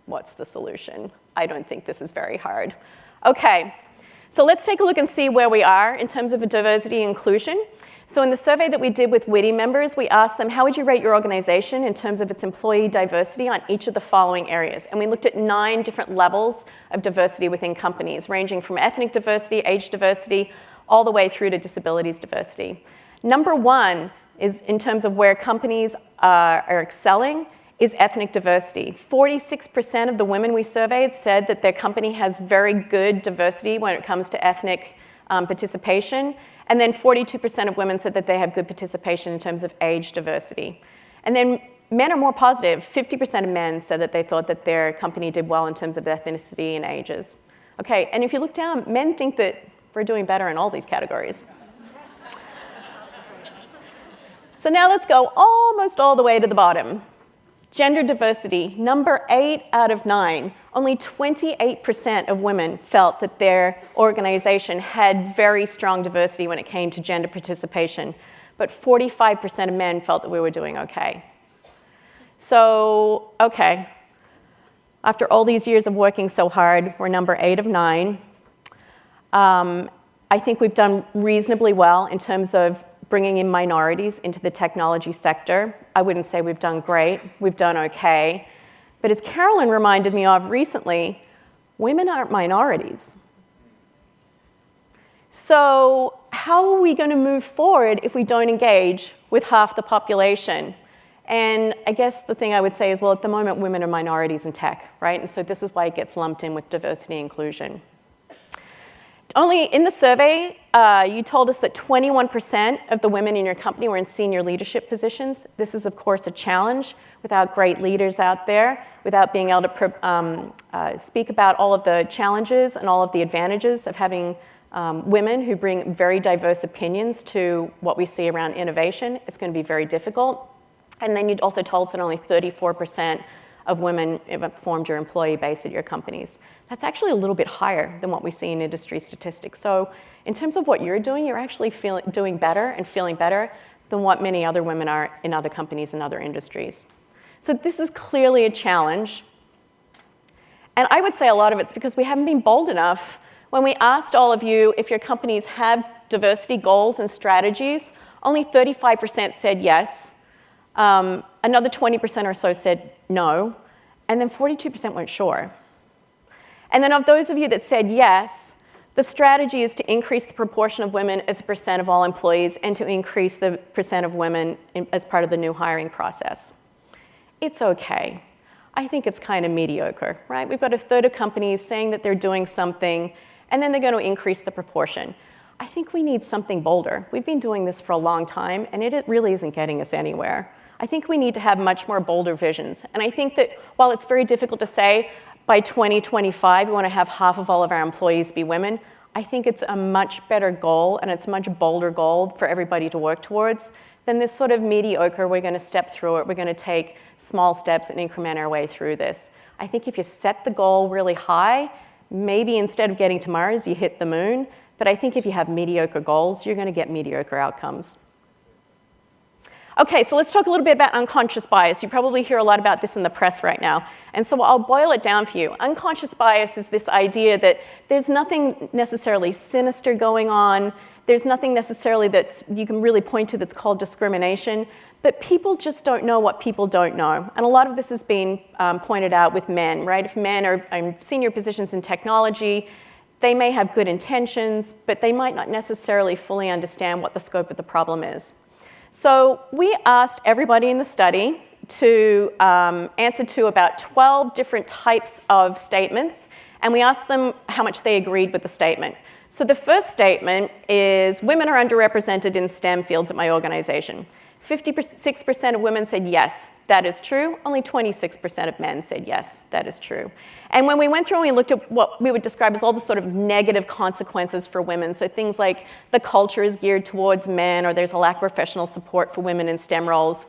What's the solution? I don't think this is very hard. Okay, so let's take a look and see where we are in terms of diversity and inclusion. So in the survey that we did with WITI members, we asked them, how would you rate your organization in terms of its employee diversity on each of the following areas? And we looked at 9 different levels of diversity within companies, ranging from ethnic diversity, age diversity, all the way through to disabilities diversity. Number 1 is in terms of where companies are excelling is ethnic diversity. 46% of the women we surveyed said that their company has very good diversity when it comes to ethnic participation. And then 42% of women said that they have good participation in terms of age diversity. And then men are more positive. 50% of men said that they thought that their company did well in terms of ethnicity and ages. Okay, and if you look down, men think that we're doing better in all these categories. So now let's go almost all the way to the bottom. Gender diversity, number 8 out of 9. Only 28% of women felt that their organization had very strong diversity when it came to gender participation, but 45% of men felt that we were doing okay. So, okay, after all these years of working so hard, we're number 8 of 9. I think we've done reasonably well in terms of bringing in minorities into the technology sector. I wouldn't say we've done great, we've done okay. But as Carolyn reminded me of recently, women aren't minorities. So how are we going to move forward if we don't engage with half the population? And I guess the thing I would say is, well, at the moment, women are minorities in tech, right? And so this is why it gets lumped in with diversity and inclusion. Only in the survey, you told us that 21% of the women in your company were in senior leadership positions. This is, of course, a challenge without great leaders out there, without being able to speak about all of the challenges and all of the advantages of having women who bring very diverse opinions to what we see around innovation. It's going to be very difficult. And then you also told us that only 34% of women formed your employee base at your companies. That's actually a little bit higher than what we see in industry statistics. So in terms of what you're doing, you're actually doing better and feeling better than what many other women are in other companies and other industries. So this is clearly a challenge. And I would say a lot of it's because we haven't been bold enough. When we asked all of you if your companies have diversity goals and strategies, only 35% said yes. Another 20% or so said no, and then 42% weren't sure. And then of those of you that said yes, the strategy is to increase the proportion of women as a percent of all employees and to increase the percent of women as part of the new hiring process. It's okay. I think it's kind of mediocre, right? We've got a third of companies saying that they're doing something, and then they're going to increase the proportion. I think we need something bolder. We've been doing this for a long time, and it really isn't getting us anywhere. I think we need to have much more bolder visions. And I think that while it's very difficult to say by 2025 we want to have half of all of our employees be women, I think it's a much better goal and it's a much bolder goal for everybody to work towards than this sort of mediocre, we're going to step through it, we're going to take small steps and increment our way through this. I think if you set the goal really high, maybe instead of getting to Mars, you hit the moon. But I think if you have mediocre goals, you're going to get mediocre outcomes. Okay, so let's talk a little bit about unconscious bias. You probably hear a lot about this in the press right now. And so I'll boil it down for you. Unconscious bias is this idea that there's nothing necessarily sinister going on. There's nothing necessarily that you can really point to that's called discrimination. But people just don't know what people don't know. And a lot of this has been pointed out with men, right? If men are in senior positions in technology, they may have good intentions, but they might not necessarily fully understand what the scope of the problem is. So we asked everybody in the study to answer to about 12 different types of statements, and we asked them how much they agreed with the statement. So the first statement is women are underrepresented in STEM fields at my organization. 56% of women said yes, that is true. Only 26% of men said yes, that is true. And when we went through and we looked at what we would describe as all the sort of negative consequences for women, so things like the culture is geared towards men or there's a lack of professional support for women in STEM roles,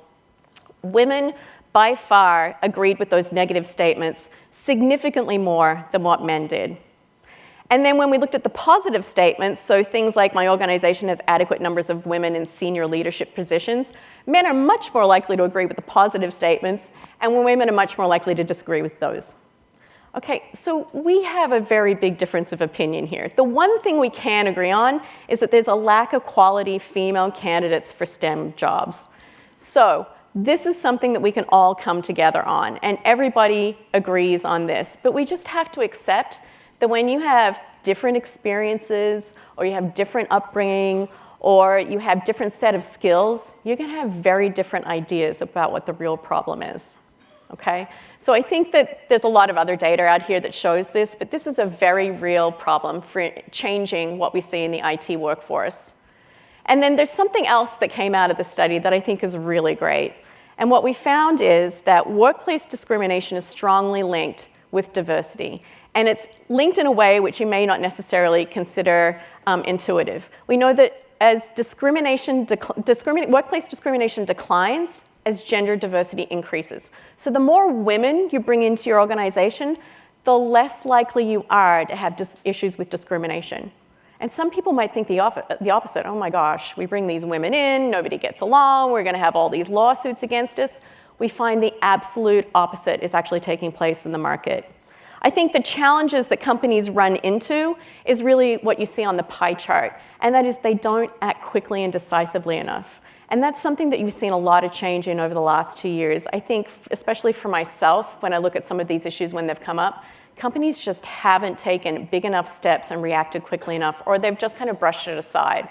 women by far agreed with those negative statements significantly more than what men did. And then when we looked at the positive statements, so things like my organization has adequate numbers of women in senior leadership positions, men are much more likely to agree with the positive statements, and women are much more likely to disagree with those. Okay, so we have a very big difference of opinion here. The one thing we can agree on is that there's a lack of quality female candidates for STEM jobs. So this is something that we can all come together on, and everybody agrees on this, but we just have to accept that when you have different experiences, or you have different upbringing, or you have different set of skills, you're going to have very different ideas about what the real problem is. Okay? So I think that there's a lot of other data out here that shows this, but this is a very real problem for changing what we see in the IT workforce. And then there's something else that came out of the study that I think is really great. And what we found is that workplace discrimination is strongly linked with diversity. And it's linked in a way which you may not necessarily consider intuitive. We know that as workplace discrimination declines, as gender diversity increases. So the more women you bring into your organization, the less likely you are to have issues with discrimination. And some people might think the opposite. Oh my gosh, we bring these women in, nobody gets along, we're going to have all these lawsuits against us. We find the absolute opposite is actually taking place in the market. I think the challenges that companies run into is really what you see on the pie chart, and that is they don't act quickly and decisively enough. And that's something that you've seen a lot of change in over the last 2 years. I think, especially for myself, when I look at some of these issues when they've come up, companies just haven't taken big enough steps and reacted quickly enough, or they've just kind of brushed it aside.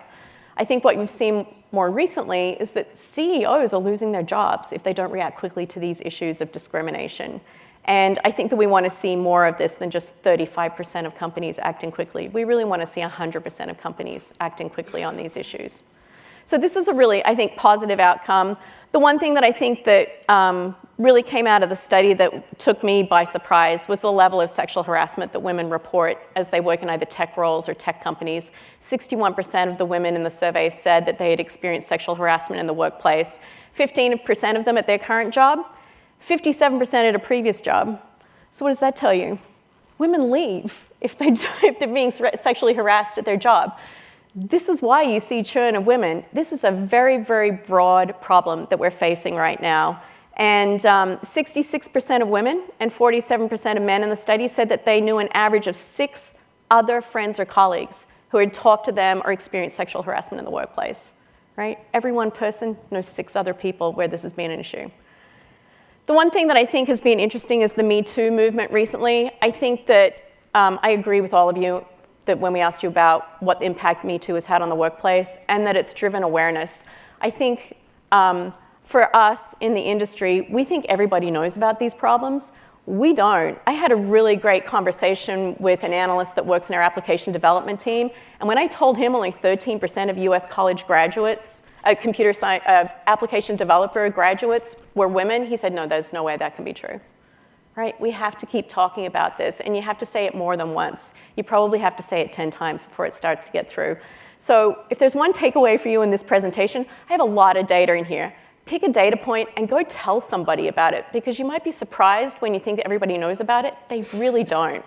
I think what you've seen more recently is that CEOs are losing their jobs if they don't react quickly to these issues of discrimination. And I think that we want to see more of this than just 35% of companies acting quickly. We really want to see 100% of companies acting quickly on these issues. So this is a really, I think, positive outcome. The one thing that I think that really came out of the study that took me by surprise was the level of sexual harassment that women report as they work in either tech roles or tech companies. 61% of the women in the survey said that they had experienced sexual harassment in the workplace. 15% of them at their current job, 57% at a previous job. So what does that tell you? Women leave if they're being sexually harassed at their job. This is why you see churn of women. This is a very, very broad problem that we're facing right now. And 66% of women and 47% of men in the study said that they knew an average of 6 other friends or colleagues who had talked to them or experienced sexual harassment in the workplace. Right? Every one person knows 6 other people where this has been an issue. The one thing that I think has been interesting is the Me Too movement recently. I think that I agree with all of you that when we asked you about what impact Me Too has had on the workplace and that it's driven awareness. I think for us in the industry, we think everybody knows about these problems. We don't. I had a really great conversation with an analyst that works in our application development team, and when I told him only 13% of US college graduates, computer science, application developer graduates were women, he said, no, there's no way that can be true. Right? We have to keep talking about this, and you have to say it more than once. You probably have to say it 10 times before it starts to get through. So if there's one takeaway for you in this presentation, I have a lot of data in here. Pick a data point and go tell somebody about it, because you might be surprised when you think that everybody knows about it. They really don't.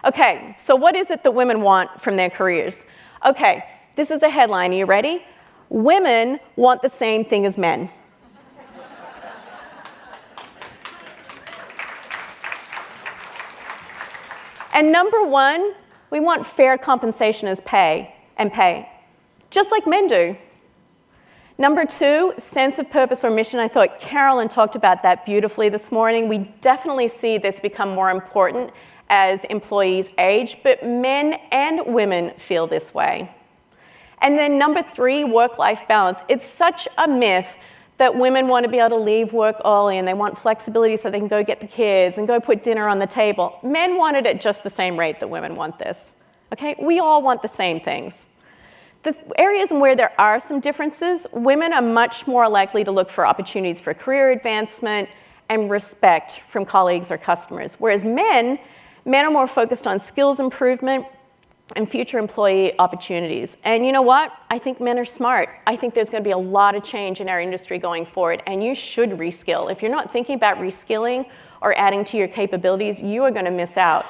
Okay, so what is it that women want from their careers? Okay, this is a headline. Are you ready? Women want the same thing as men. And number 1, we want fair compensation as pay, just like men do. Number 2, sense of purpose or mission. I thought Carolyn talked about that beautifully this morning. We definitely see this become more important as employees age, but men and women feel this way. And then number 3, work-life balance. It's such a myth that women want to be able to leave work early and they want flexibility so they can go get the kids and go put dinner on the table. Men want it at just the same rate that women want this. Okay? We all want the same things. The areas where there are some differences, women are much more likely to look for opportunities for career advancement and respect from colleagues or customers, whereas men are more focused on skills improvement and future employee opportunities. And you know what? I think men are smart. I think there's going to be a lot of change in our industry going forward, and you should reskill. If you're not thinking about reskilling or adding to your capabilities, you are going to miss out.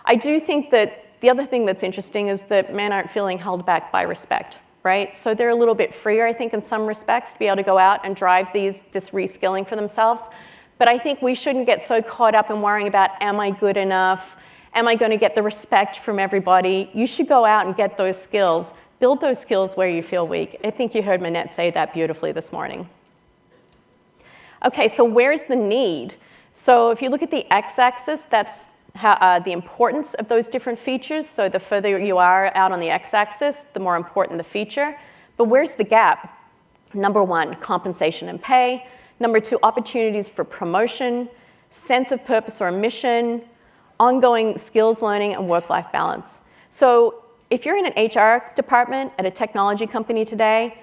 I do think that the other thing that's interesting is that men aren't feeling held back by respect, right? So they're a little bit freer, I think, in some respects, to be able to go out and drive this reskilling for themselves. But I think we shouldn't get so caught up in worrying about, am I good enough? Am I going to get the respect from everybody? You should go out and get those skills. Build those skills where you feel weak. I think you heard Minette say that beautifully this morning. Okay, so where's the need? So if you look at the x-axis, that's how, the importance of those different features. So the further you are out on the x-axis, the more important the feature. But where's the gap? Number one, compensation and pay. Number two, opportunities for promotion, sense of purpose or mission, ongoing skills learning, and work-life balance. So if you're in an HR department at a technology company today,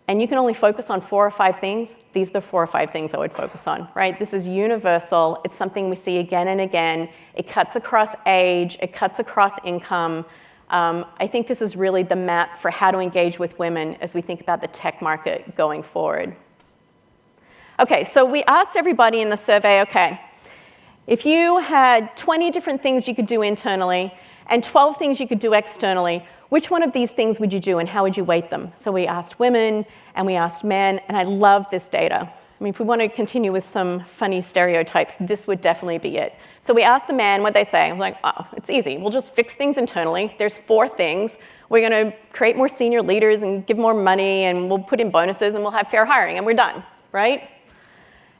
and you can only focus on 4 or 5 things, these are the 4 or 5 things I would focus on, right? This is universal. It's something we see again and again. It cuts across age. It cuts across income. I think this is really the map for how to engage with women as we think about the tech market going forward. Okay, so we asked everybody in the survey, okay, if you had 20 different things you could do internally and 12 things you could do externally, which one of these things would you do and how would you weight them? So we asked women and we asked men, and I love this data. I mean, if we want to continue with some funny stereotypes, this would definitely be it. So we asked the men what they say. I'm like, oh, it's easy. We'll just fix things internally. There's 4 things. We're going to create more senior leaders and give more money, and we'll put in bonuses, and we'll have fair hiring, and we're done, right?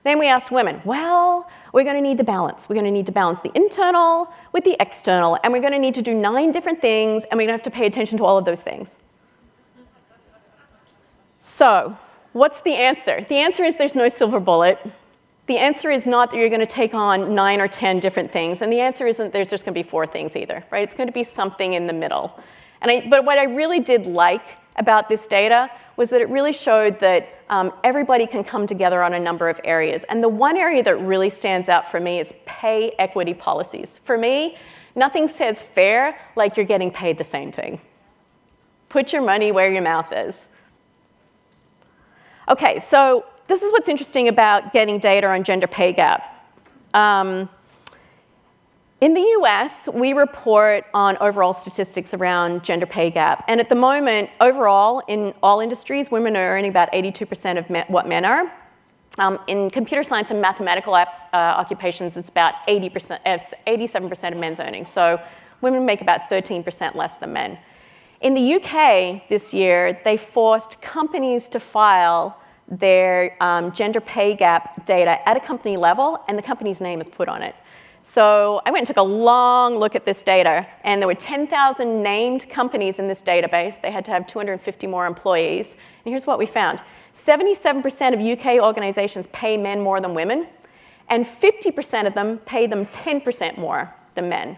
Then we asked women, well, we're going to need to balance. We're going to need to balance the internal with the external, and we're going to need to do 9 different things, and we're going to have to pay attention to all of those things. So what's the answer? The answer is there's no silver bullet. The answer is not that you're going to take on 9 or 10 different things, and the answer isn't there's just going to be 4 things either, right? It's going to be something in the middle. But what I really did like about this data was that it really showed that everybody can come together on a number of areas. And the one area that really stands out for me is pay equity policies. For me, nothing says fair like you're getting paid the same thing. Put your money where your mouth is. Okay, so this is what's interesting about getting data on gender pay gap. In the US, we report on overall statistics around gender pay gap. And at the moment, overall, in all industries, women are earning about 82% of what men are. In computer science and mathematical occupations, it's about 87% of men's earnings. So women make about 13% less than men. In the UK this year, they forced companies to file their gender pay gap data at a company level, and the company's name is put on it. So I went and took a long look at this data, and there were 10,000 named companies in this database. They had to have 250 more employees. And here's what we found. 77% of UK organizations pay men more than women, and 50% of them pay them 10% more than men.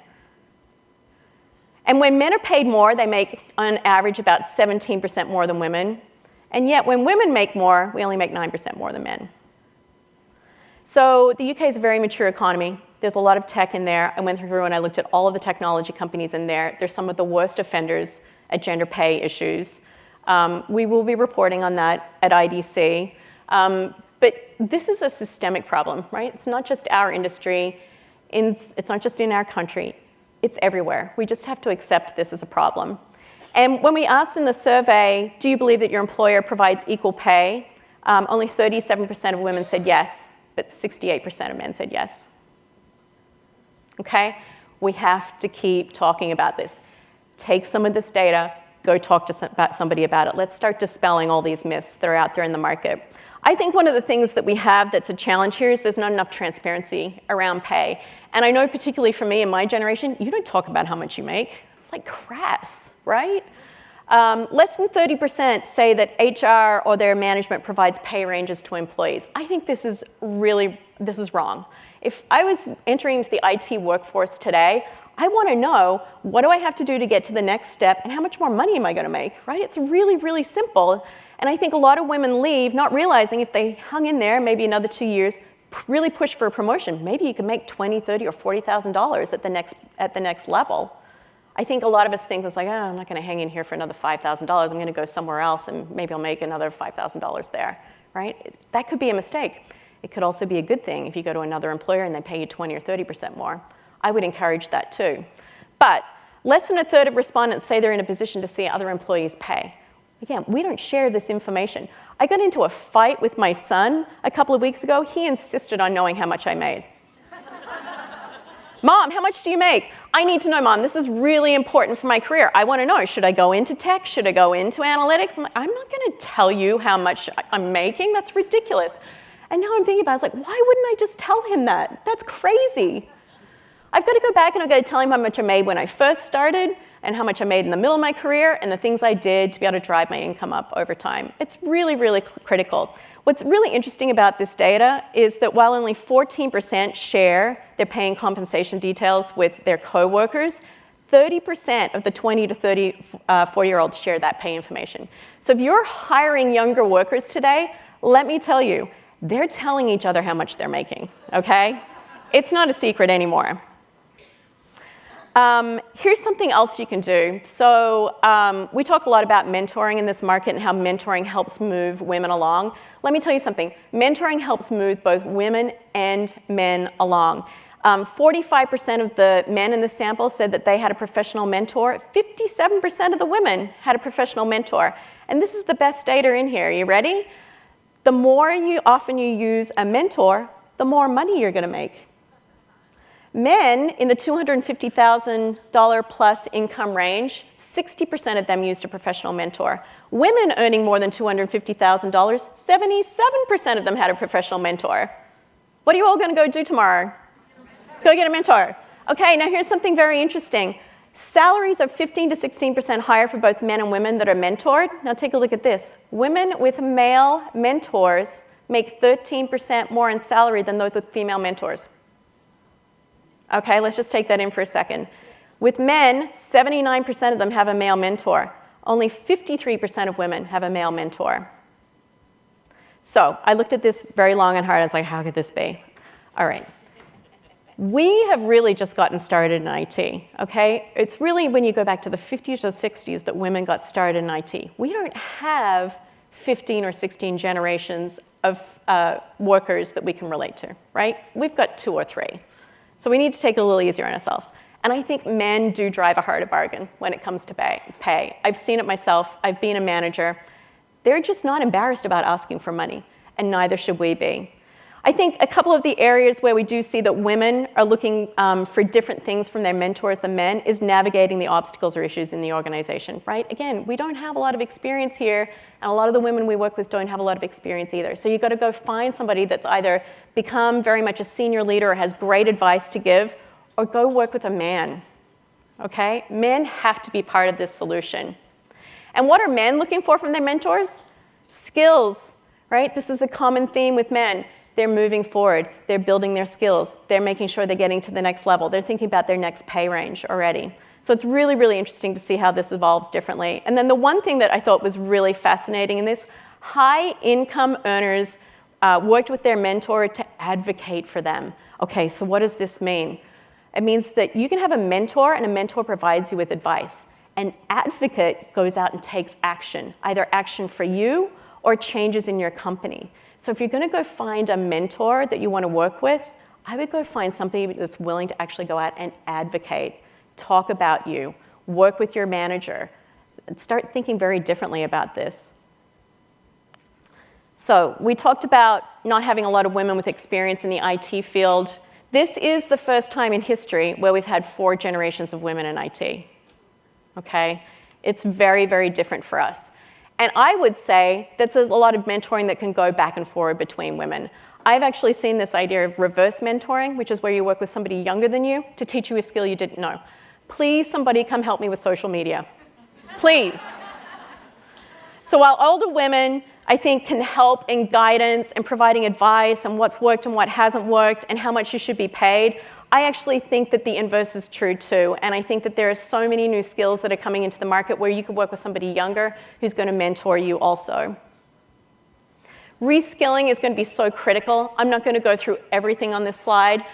And when men are paid more, they make, on average, about 17% more than women. And yet, when women make more, we only make 9% more than men. So the UK is a very mature economy. There's a lot of tech in there. I went through and I looked at all of the technology companies in there. They're some of the worst offenders at gender pay issues. We will be reporting on that at IDC. But this is a systemic problem, right? It's not just our industry. It's not just in our country. It's everywhere. We just have to accept this as a problem. And when we asked in the survey, do you believe that your employer provides equal pay? Only 37% of women said yes, but 68% of men said yes. Okay? We have to keep talking about this. Take some of this data, go talk to somebody about it. Let's start dispelling all these myths that are out there in the market. I think one of the things that we have that's a challenge here is there's not enough transparency around pay. And I know particularly for me in my generation, you don't talk about how much you make. It's like crass, right? Less than 30% say that HR or their management provides pay ranges to employees. I think this is wrong. If I was entering into the IT workforce today, I want to know, what do I have to do to get to the next step, and how much more money am I going to make, right? It's really, really simple. And I think a lot of women leave not realizing if they hung in there maybe another 2 years, really push for a promotion, maybe you could make $20,000, $30,000, or $40,000 at the next level. I think a lot of us think it's like, oh, I'm not going to hang in here for another $5,000. I'm going to go somewhere else, and maybe I'll make another $5,000 there, right? That could be a mistake. It could also be a good thing if you go to another employer and they pay you 20 or 30% more. I would encourage that too. But less than a third of respondents say they're in a position to see other employees pay. Again, we don't share this information. I got into a fight with my son a couple of weeks ago. He insisted on knowing how much I made. Mom, how much do you make? I need to know, Mom. This is really important for my career. I want to know, should I go into tech? Should I go into analytics? I'm not going to tell you how much I'm making. That's ridiculous. And now I'm thinking about it, it's like, why wouldn't I just tell him that? That's crazy. I've got to go back and I've got to tell him how much I made when I first started and how much I made in the middle of my career and the things I did to be able to drive my income up over time. It's really, really critical. What's really interesting about this data is that while only 14% share their pay and compensation details with their coworkers, 30% of the 20 to 40-year-olds share that pay information. So if you're hiring younger workers today, let me tell you, they're telling each other how much they're making, okay? It's not a secret anymore. Here's something else you can do. So we talk a lot about mentoring in this market and how mentoring helps move women along. Let me tell you something. Mentoring helps move both women and men along. 45% of the men in the sample said that they had a professional mentor. 57% of the women had a professional mentor. And this is the best data in here. Are you ready? The more often you use a mentor, the more money you're going to make. Men in the $250,000 plus income range, 60% of them used a professional mentor. Women earning more than $250,000, 77% of them had a professional mentor. What are you all going to go do tomorrow? Go get a mentor. Okay, now here's something very interesting. Salaries are 15 to 16% higher for both men and women that are mentored. Now take a look at this. Women with male mentors make 13% more in salary than those with female mentors. Okay, let's just take that in for a second. With men, 79% of them have a male mentor. Only 53% of women have a male mentor. So I looked at this very long and hard. I was like, how could this be? All right. We have really just gotten started in IT, okay? It's really when you go back to the 50s or 60s that women got started in IT. We don't have 15 or 16 generations of workers that we can relate to, right? We've got 2 or 3. So we need to take it a little easier on ourselves. And I think men do drive a harder bargain when it comes to pay. I've seen it myself. I've been a manager. They're just not embarrassed about asking for money, and neither should we be. I think a couple of the areas where we do see that women are looking for different things from their mentors than men is navigating the obstacles or issues in the organization, right? Again, we don't have a lot of experience here, and a lot of the women we work with don't have a lot of experience either. So you've got to go find somebody that's either become very much a senior leader or has great advice to give, or go work with a man, okay? Men have to be part of this solution. And what are men looking for from their mentors? Skills, right? This is a common theme with men. They're moving forward. They're building their skills. They're making sure they're getting to the next level. They're thinking about their next pay range already. So it's really, really interesting to see how this evolves differently. And then the one thing that I thought was really fascinating in this, high income earners worked with their mentor to advocate for them. Okay, so what does this mean? It means that you can have a mentor and a mentor provides you with advice. An advocate goes out and takes action, either action for you or changes in your company. So if you're going to go find a mentor that you want to work with, I would go find somebody that's willing to actually go out and advocate, talk about you, work with your manager, and start thinking very differently about this. So we talked about not having a lot of women with experience in the IT field. This is the first time in history where we've had 4 generations of women in IT. Okay? It's very, very different for us. And I would say that there's a lot of mentoring that can go back and forward between women. I've actually seen this idea of reverse mentoring, which is where you work with somebody younger than you to teach you a skill you didn't know. Please, somebody come help me with social media. Please. So while older women, I think, can help in guidance and providing advice on what's worked and what hasn't worked and how much you should be paid, I actually think that the inverse is true too, and I think that there are so many new skills that are coming into the market where you could work with somebody younger who's going to mentor you also. Reskilling is going to be so critical. I'm not going to go through everything on this slide,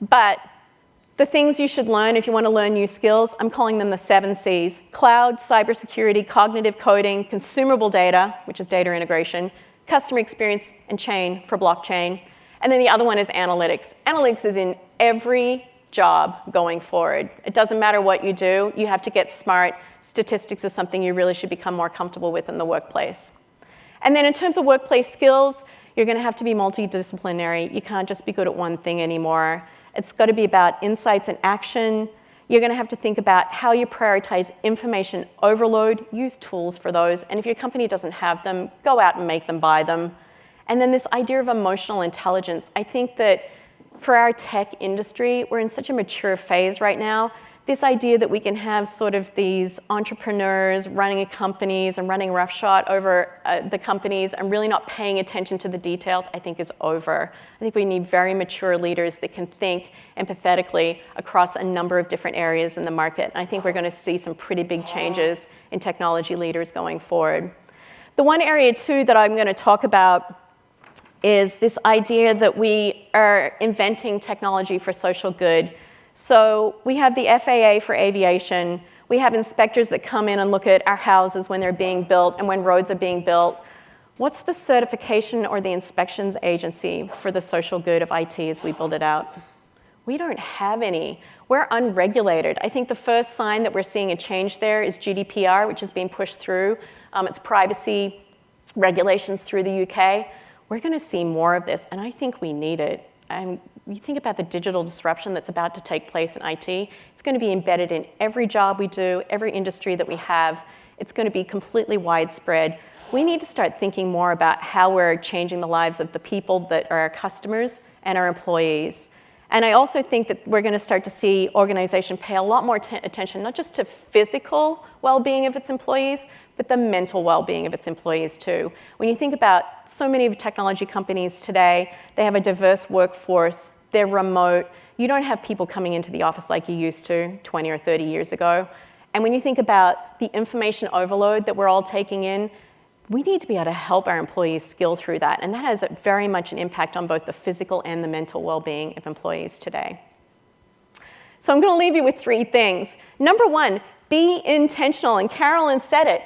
but the things you should learn if you want to learn new skills, I'm calling them the 7 C's: cloud, cybersecurity, cognitive coding, consumable data, which is data integration, customer experience, and chain for blockchain. And then the other one is analytics. Analytics is in every job going forward. It doesn't matter what you do, you have to get smart. Statistics is something you really should become more comfortable with in the workplace. And then in terms of workplace skills, you're going to have to be multidisciplinary. You can't just be good at one thing anymore. It's got to be about insights and action. You're going to have to think about how you prioritize information overload, use tools for those, and if your company doesn't have them, go out and make them, buy them. And then this idea of emotional intelligence. I think that for our tech industry, we're in such a mature phase right now. This idea that we can have sort of these entrepreneurs running companies and running roughshod over the companies and really not paying attention to the details, I think is over. I think we need very mature leaders that can think empathetically across a number of different areas in the market. And I think we're going to see some pretty big changes in technology leaders going forward. The one area, too, that I'm going to talk about is this idea that we are inventing technology for social good. So we have the FAA for aviation. We have inspectors that come in and look at our houses when they're being built and when roads are being built. What's the certification or the inspections agency for the social good of IT as we build it out? We don't have any. We're unregulated. I think the first sign that we're seeing a change there is GDPR, which is being pushed through. It's privacy regulations through the UK. We're going to see more of this, and I think we need it. You think about the digital disruption that's about to take place in IT. It's going to be embedded in every job we do, every industry that we have. It's going to be completely widespread. We need to start thinking more about how we're changing the lives of the people that are our customers and our employees. And I also think that we're going to start to see organizations pay a lot more attention, not just to physical well-being of its employees, but the mental well-being of its employees too. When you think about so many of technology companies today, they have a diverse workforce, they're remote. You don't have people coming into the office like you used to 20 or 30 years ago. And when you think about the information overload that we're all taking in, we need to be able to help our employees skill through that. And that has very much an impact on both the physical and the mental well-being of employees today. So I'm going to leave you with 3 things. Number 1, be intentional. And Carolyn said it.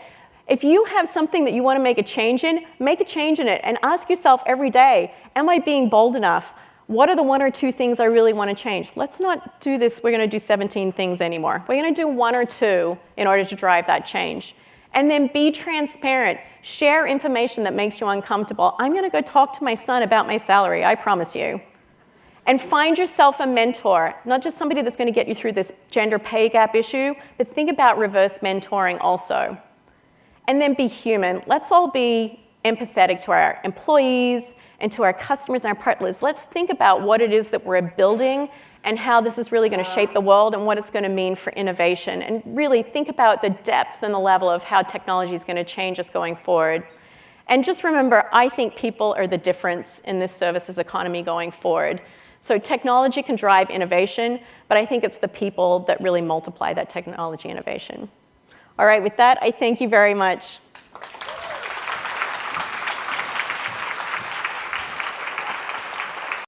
If you have something that you want to make a change in it and ask yourself every day, am I being bold enough? What are the 1 or 2 things I really want to change? Let's not do this, we're going to do 17 things anymore. We're going to do 1 or 2 in order to drive that change. And then be transparent. Share information that makes you uncomfortable. I'm going to go talk to my son about my salary, I promise you. And find yourself a mentor, not just somebody that's going to get you through this gender pay gap issue, but think about reverse mentoring also. And then be human. Let's all be empathetic to our employees and to our customers and our partners. Let's think about what it is that we're building and how this is really going to shape the world and what it's going to mean for innovation. And really think about the depth and the level of how technology is going to change us going forward. And just remember, I think people are the difference in this services economy going forward. So technology can drive innovation, but I think it's the people that really multiply that technology innovation. All right, with that, I thank you very much.